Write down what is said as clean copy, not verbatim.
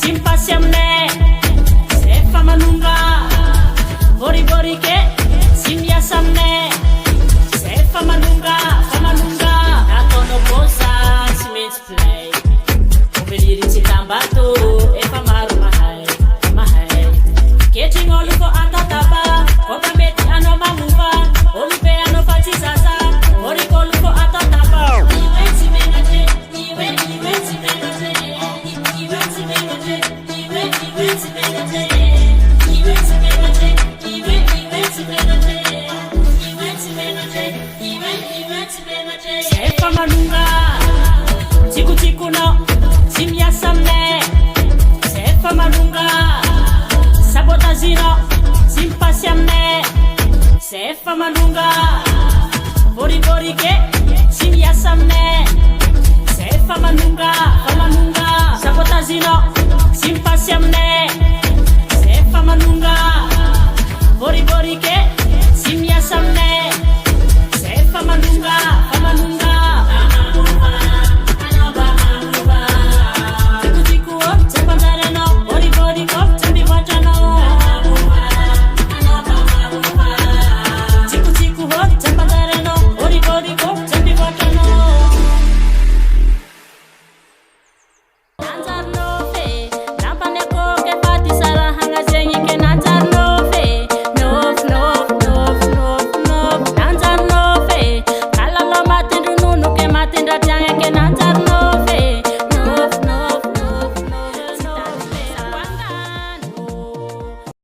simpasy aminay zay fa manonga boriborike sy miasa aminay zay fa manonga nataonao bosa sy maintsy play ovelirintsy tambato efa maro mahay ketrigny olo fo atatapa koka mety anao mamova olo be anao fa tsy zaza orikolo fo atatapa zay fa manonga tsikotsikonao sy miasa aminay zay fa manonga sabotazinao sy mipasy aminay zay fa manonga boriborike sy miasa aminay zay fa manonga sabotazinao sy mipasy aminay